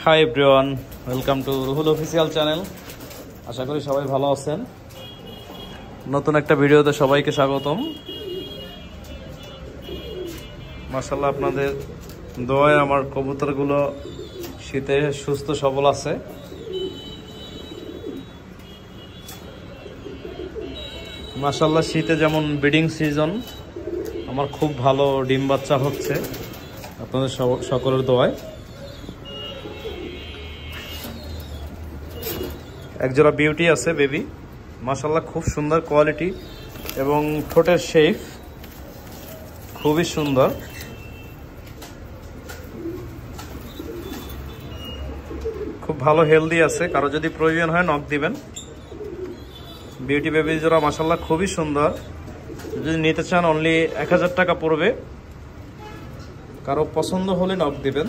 High everyone, welcome to Ruhul official channel. আশা করি সবাই ভালো আছেন। নতুন একটা ভিডিওতে সবাইকে স্বাগতম। মাশাআল্লাহ, আপনাদের দোয়ায় আমার কবুতরগুলো শীতে সুস্থ সবল আছে। মাশাআল্লাহ, শীতে যেমন ব্রিডিং সিজন, আমার খুব ভালো ডিম বাচ্চা হচ্ছে আপনাদের সকলের দোয়ায়। একজোড়া বিউটি আছে বেবি, মাশাআল্লাহ খুব সুন্দর কোয়ালিটি এবং ঠোঁটের শেপ খুবই সুন্দর। খুব ভালো হেলদি আছে, কারো যদি প্রয়োজন হয় নক দিবেন। বিউটি বেবি জোড়া মাশাআল্লাহ খুবই সুন্দর। যদি নিতে চান অনলি 1000 টাকা পড়বে। কারো পছন্দ হলে নক দিবেন।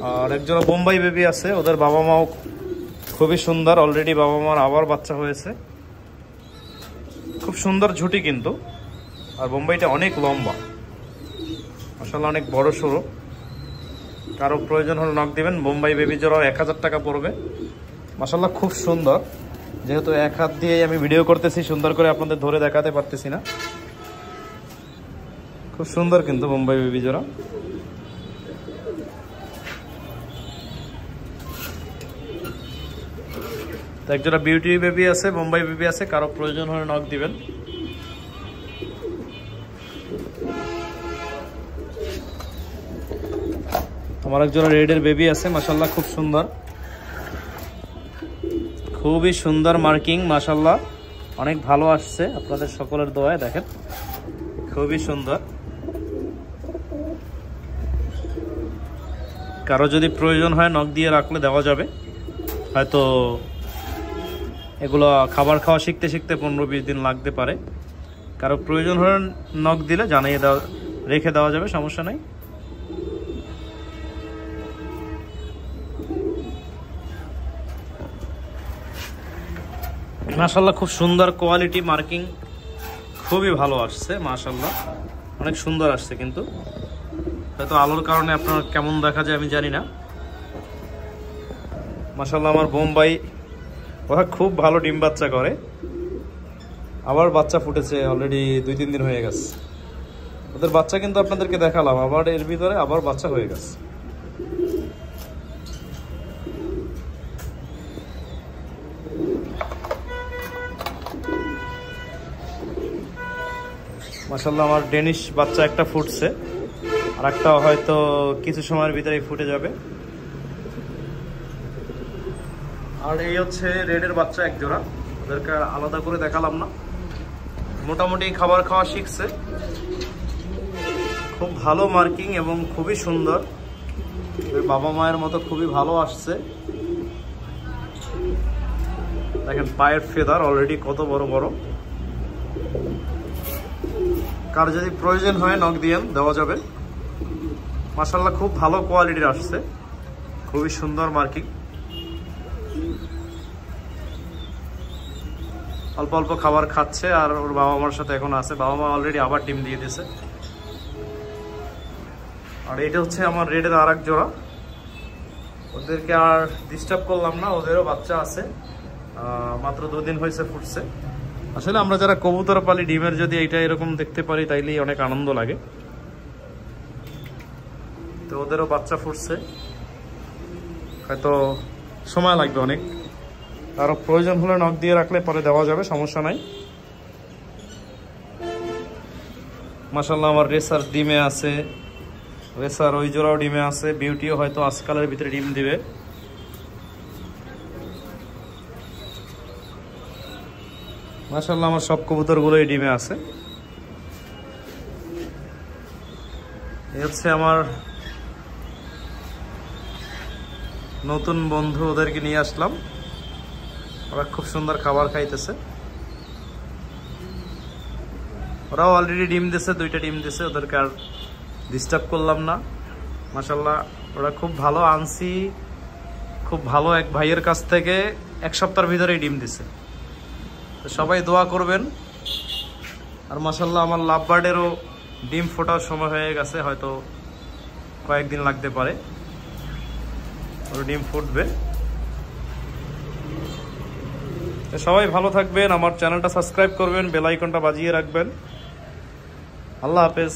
আর একজোড়া বোম্বাই বেবি আছে, ওদের বাবা মাও খুবই সুন্দর। অলরেডি বাবা মার আবার বাচ্চা হয়েছে। খুব সুন্দর ঝুটি কিন্তু, আর বোম্বাইটা অনেক লম্বা, মাশাআল্লাহ অনেক বড় সড়ো। কারো প্রয়োজন হলে নক দিবেন। বোম্বাই বেবি জোড়াও 1000 টাকা পড়বে। মাশাআল্লাহ খুব সুন্দর। যেহেতু এক হাত দিয়ে আমি ভিডিও করতেছি, সুন্দর করে আপনাদের ধরে দেখাতে পারতেছি না। খুব সুন্দর কিন্তু বোম্বাই বেবি জোড়া। একজোড়া বিউটি বেবি আছে, বোম্বাই বেবি আছে, কারো প্রয়োজন হলে নক দিবেন। আমার একজোড়া রেডের বেবি আছে, মাশাআল্লাহ খুব সুন্দর, খুবই সুন্দর মার্কিং, মাশাআল্লাহ অনেক ভালো আসছে আপনাদের সকলের দোয়ায়। দেখেন খুবই সুন্দর। কারো যদি প্রয়োজন হয় নক দিয়ে রাখলে দেওয়া যাবে। হয়তো এগুলো খাবার খাওয়া শিখতে শিখতে 15-20 দিন লাগতে পারে। কারো প্রয়োজন হলে নক দিলে জানিয়ে দেওয়া, রেখে দেওয়া যাবে, সমস্যা নাই। মাশাআল্লাহ খুব সুন্দর কোয়ালিটি, মার্কিং খুবই ভালো আসছে। মাশাআল্লাহ অনেক সুন্দর আসছে, কিন্তু হয়তো আলোর কারণে আপনার কেমন দেখা যায় আমি জানি না। মাশাআল্লাহ আমার বোম্বাই, ওরা খুব ভালো ডিম বাচ্চা করে। আবার বাচ্চা ফুটেছে, অলরেডি 2-3 দিন হয়ে গেছে। ওদের বাচ্চা কিন্তু আপনাদেরকে দেখালাম, আবার এর ভিতরে আবার বাচ্চা হয়ে গেছে। মাশাআল্লাহ আমার ডেনিশ বাচ্চা একটা ফুটছে, আর একটা হয়তো কিছু সময়ের ভিতরেই ফুটে যাবে। আর এই হচ্ছে রেডের বাচ্চা এক জোড়া, ওদেরকে আলাদা করে দেখালাম না। মোটামুটি খাবার খাওয়া শিখছে, খুব ভালো মার্কিং এবং খুবই সুন্দর। বাবা মায়ের মতো খুবই ভালো আসছে। দেখেন পায়ের ফেদার অলরেডি কত বড় বড়। কার যদি প্রয়োজন হয় নক দিয়েন, দেওয়া যাবে। মাশাআল্লাহ খুব ভালো কোয়ালিটির আসছে, খুবই সুন্দর মার্কিং। অল্প অল্প খাবার খাচ্ছে, আর ওর বাবা মার সাথে এখন আছে। বাবা মা অলরেডি আবার ডিম দিয়ে দিয়েছে। আর এটা হচ্ছে আমার রেডের আর এক জোড়া। ওদেরকে আর ডিস্টার্ব করলাম না, ওদেরও বাচ্চা আছে, মাত্র 2 দিন হয়েছে ফুটছে। আসলে আমরা যারা কবুতর পালি, ডিমের যদি এইটা এরকম দেখতে পারি তাইলেই অনেক আনন্দ লাগে। তো ওদেরও বাচ্চা ফুটছে, হয়তো সময় লাগবে অনেক। আরো প্রয়োজন হলে নক দিয়ে রাখলে পরে দেওয়া যাবে, সমস্যা নাই। মাশাআল্লাহ আমার রেসার ডিমে আছে, রেসার ওই জোড়াও ডিমে আছে। বিউটিও হয়তো আজকালের ভিতরে ডিম দিবে। মাশাআল্লাহ আমার সব কবুতরগুলোই ডিমে আছে। এই হচ্ছে আমার নতুন বন্ধু, ওদেরকে নিয়ে আসলাম। ওরা খুব সুন্দর খাবার খাইতেছে। ওরাও অলরেডি ডিম দিছে, 2টা ডিম দিছে, ওদেরকে আর ডিস্টার্ব করলাম না। মাশাআল্লাহ ওরা খুব ভালো আনছি, খুব ভালো এক ভাইয়ের কাছ থেকে 1 সপ্তাহের ভিতরেই ডিম দিছে। তো সবাই দোয়া করবেন। আর মাশাআল্লাহ আমার লাভ বার্ডেরও ডিম ফোটার সময় হয়ে গেছে, হয়তো কয়েকদিন লাগতে পারে। ওর ডিম ফুটবে। সবাই ভালো থাকবেন, আমার চ্যানেলটা সাবস্ক্রাইব করবেন, বেল আইকনটা বাজিয়ে রাখবেন। আল্লাহ হাফেজ।